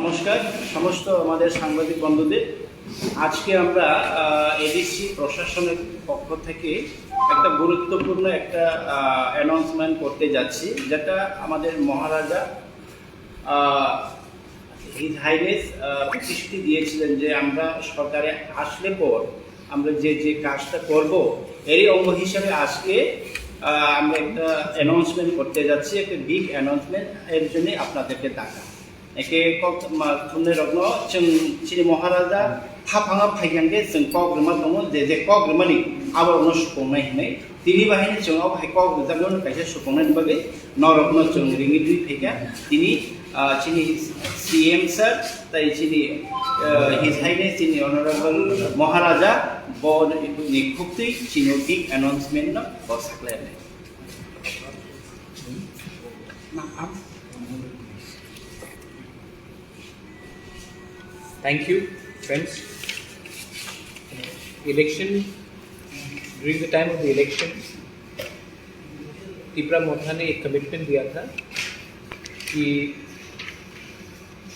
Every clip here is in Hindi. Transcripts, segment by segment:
নমস্কার সমস্ত আমাদের সাংবাদিক বন্ধুদের। আজকে আমরা এডিসি প্রশাসনের পক্ষ থেকে একটা গুরুত্বপূর্ণ একটা অ্যানাউন্সমেন্ট করতে যাচ্ছি, যেটা আমাদের মহারাজা হিজ হাইনেস প্রতিশ্রুতি দিয়েছিলেন যে আমরা সরকারে আসলে পর আমরা যে যে কাজটা করব, এরই অঙ্গ হিসাবে আজকে আমরা একটা অ্যানাউন্সমেন্ট করতে যাচ্ছি, একটা বিগ অ্যানাউন্সমেন্ট। এর জন্য আপনাদেরকে ডাকা একে थुननाय रत्न जों चिनि महाराजा फाफाङा फाइगांगे जों कग्रमा दङ जे कग्रमानि आबादनो सुफुंनाय होननाय तिनि बाहायनो जों आवहाय कग्रजानो कायसे सुफुंनायनि बागै नरत्न जों रिङि दुइ फैगा तिनि चिनि सीएम सर ताइ चिनि हिज हाइनेस चिनि अनरेबल महाराजा बन निखुक्ति चिनो बिग अनाउंसमेंट न बसाखलाय Thank you, friends. During the time of the election, Tipra मोथा ने एक कमिटमेंट दिया था कि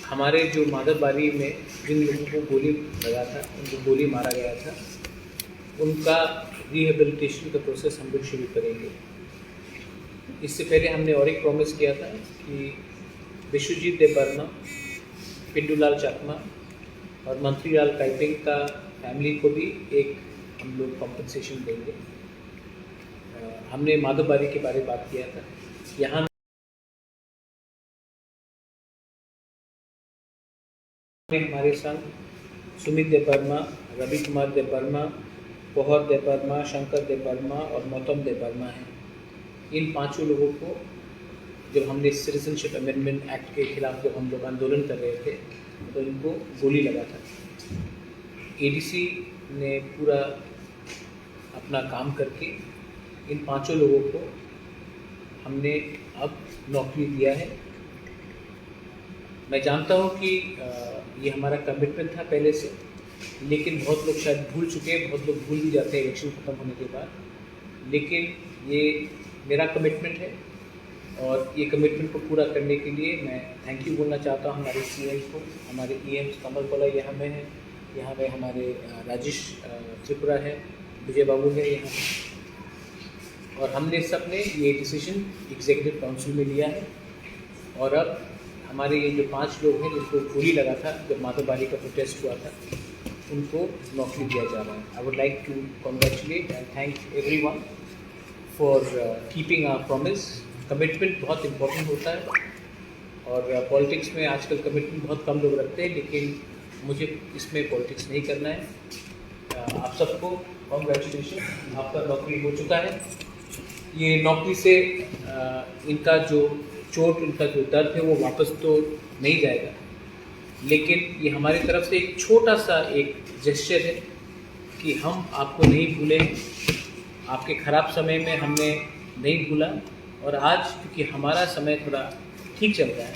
हमारे जो माधवबारी में जिन लोगों को गोली लगा था, उनको गोली मारा गया था, उनका रिहेबिलिटेशन का प्रोसेस हम लोग शुरू करेंगे। इससे पहले हमने और एक प्रॉमिस किया था कि विश्वजीत देवबर्मा, पिंडूलाल चाकमा और मंत्रीलाल काइपिंग का फैमिली को भी एक हम लोग कॉम्पनसेशन देंगे। हमने माधवबारी के बारे में बात किया था। यहाँ में हमारे संग सुमित देवबर्मा, रवि कुमार देवबर्मा, पोहर देवबर्मा, शंकर देवबर्मा और मौतम देवबर्मा हैं। इन पांचों लोगों को जब हमने सिटीजनशिप अमेंडमेंट एक्ट के खिलाफ जब हम लोग आंदोलन कर रहे थे तो इनको गोली लगा था। एडीसी ने पूरा अपना काम करके इन पांचों लोगों को हमने अब नौकरी दिया है। मैं जानता हूँ कि ये हमारा कमिटमेंट था पहले से, लेकिन बहुत लोग शायद भूल चुके हैं, बहुत लोग भूल भी जाते हैं इलेक्शन ख़त्म होने के बाद। लेकिन ये मेरा कमिटमेंट है और ये कमिटमेंट को पूरा करने के लिए मैं थैंक यू बोलना चाहता हूँ हमारे सीएम को, हमारे ईएम कमल कोला यहाँ में है, यहाँ पे हमारे राजेश त्रिपुरा है, विजय बाबू है यहाँ, और हमने सबने ये डिसीजन एग्जीक्यूटिव काउंसिल में लिया है। और अब हमारे ये जो 5 लोग हैं जिनको गोली लगा था जब माधवबारी का प्रोटेस्ट हुआ था, उनको नौकरी दिया जा रहा है। I would like to congratulate and thank everyone for keeping our promise. Commitment बहुत इम्पोर्टेंट होता है और पॉलिटिक्स में आजकल कमिटमेंट बहुत कम लोग रखते हैं, लेकिन मुझे इसमें पॉलिटिक्स नहीं करना है। आप सबको कॉन्ग्रेचुलेशन, आपका नौकरी हो चुका है। ये नौकरी से इनका जो चोट, इनका जो दर्द है वो वापस तो नहीं जाएगा, लेकिन ये हमारी तरफ से एक छोटा सा एक जेस्चर है कि हम आपको नहीं भूले, आपके ख़राब समय में हमने नहीं भूला। और आज क्योंकि हमारा समय थोड़ा ठीक चल रहा है,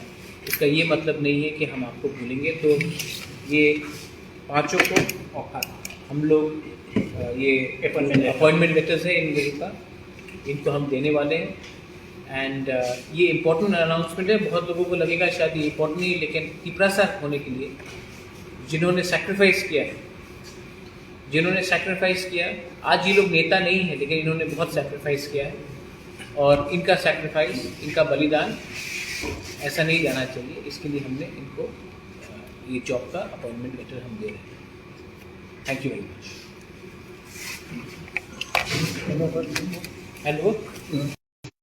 इसका ये मतलब नहीं है कि हम आपको भूलेंगे। तो ये पांचों को हम लोग ये अपॉइंटमेंट लेटर्स है इन लोगों का, इनको हम देने वाले हैं। एंड ये इम्पोर्टेंट अनाउंसमेंट है। बहुत लोगों को लगेगा शायद ये इम्पोर्टेंट नहीं है, लेकिन तिपरा साहब होने के लिए जिन्होंने सैक्रिफाइस किया, आज ये लोग नेता नहीं है, लेकिन इन्होंने बहुत सैक्रिफाइस किया है और इनका सैक्रिफाइस, इनका बलिदान ऐसा नहीं जाना चाहिए। इसके लिए हमने इनको ये जॉब का अपॉइंटमेंट लेटर हम दे रहे हैं। Thank you very much.